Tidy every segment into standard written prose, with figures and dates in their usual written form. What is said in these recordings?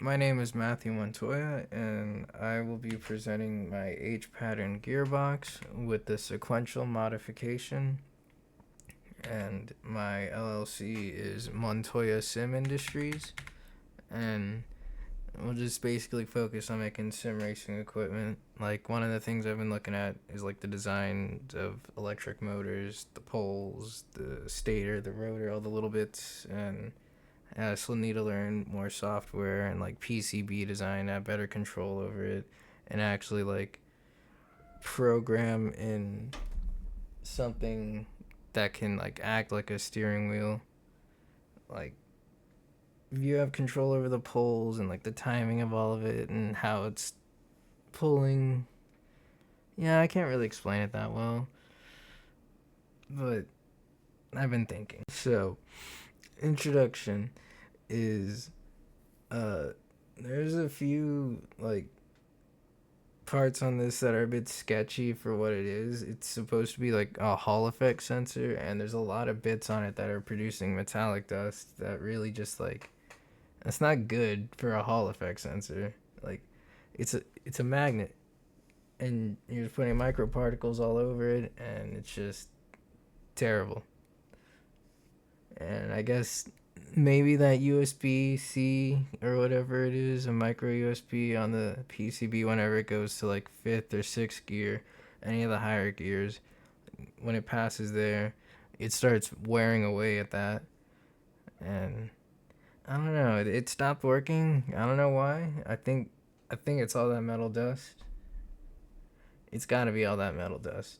My name is Matthew Montoya, and I will be presenting my H-pattern gearbox with the sequential modification. And my LLC is Montoya Sim Industries, and we'll just basically focus on making sim racing equipment. Like, one of the things I've been looking at is like the design of electric motors, the poles, the stator, the rotor, all the little bits, and I still need to learn more software and like PCB design, have better control over it, and actually like program in something that can like act like a steering wheel. Like, if you have control over the poles and like the timing of all of it and how it's pulling. Yeah, I can't really explain it that well, but I've been thinking. So, introduction is uh there's a few like parts on this that are a bit sketchy for what it is. It's supposed to be like a Hall effect sensor, and there's a lot of bits on it that are producing metallic dust that really just like, it's not good for a Hall effect sensor. Like, it's a magnet, and you're just putting microparticles all over it, and it's just terrible. And I guess maybe that USB C or whatever it is, a micro USB on the PCB, whenever it goes to like fifth or sixth gear, any of the higher gears, when it passes there, it starts wearing away at that. And I don't know, it stopped working. I don't know why. I think it's all that metal dust. It's got to be all that metal dust.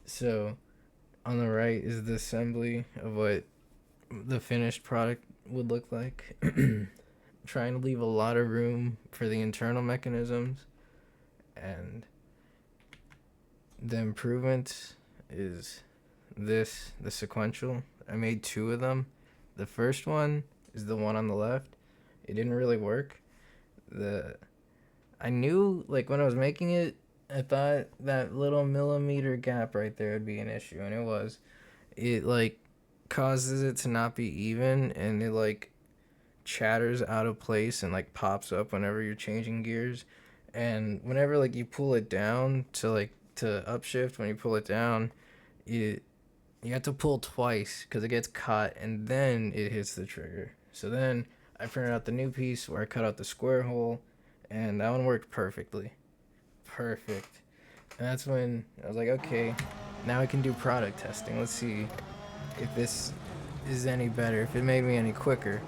So on the right is the assembly of what the finished product would look like. Trying to leave a lot of room for the internal mechanisms, and the improvement is the sequential. I made two of them. The first one is the one on the left. It didn't really work. The I knew, like, when I was making it, I thought that little millimeter gap right there would be an issue, and it was. It like causes it to not be even, and it like chatters out of place and like pops up whenever you're changing gears. And whenever like you pull it down to upshift, when you pull it down, you have to pull twice because it gets caught and then it hits the trigger. So then I printed out the new piece where I cut out the square hole, and that one worked perfectly. Perfect. And that's when I was like, okay, now I can do product testing. Let's see if this is any better, if it made me any quicker.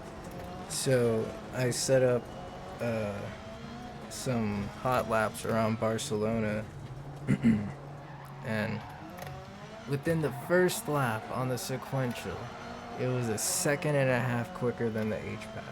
So I set up uh, some hot laps around Barcelona, and within the first lap on the sequential, it was a second and a half quicker than the H pattern.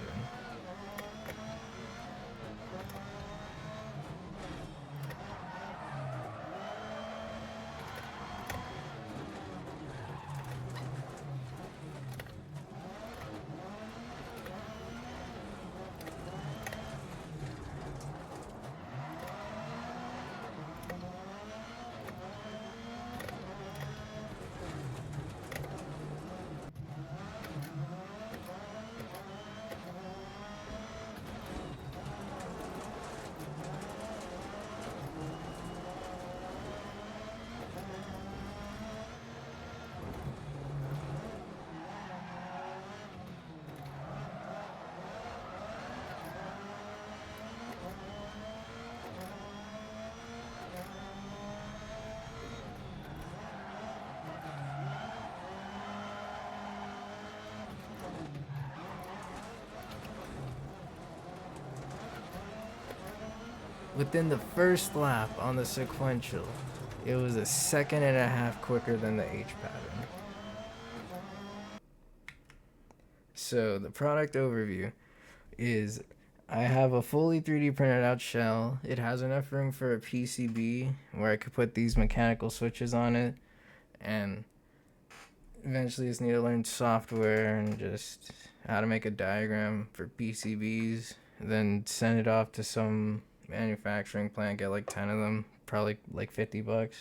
Within the first lap on the sequential, it was a second and a half quicker than the H pattern. So the product overview is, I have a fully 3D printed out shell. It has enough room for a PCB where I could put these mechanical switches on it, and eventually just need to learn software and just how to make a diagram for PCBs, then send it off to some manufacturing plant, get like 10 of them, probably like $50.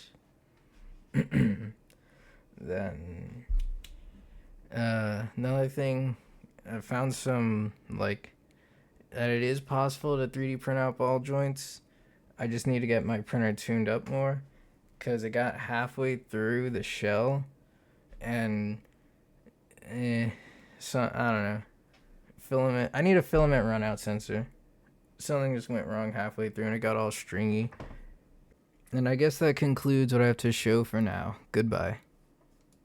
Then another thing, I found some like that it is possible to 3D print out ball joints. I just need to get my printer tuned up more because it got halfway through the shell and so I don't know. Filament. I need a filament runout sensor. Something just went wrong halfway through and it got all stringy. And I guess that concludes what I have to show for now. Goodbye.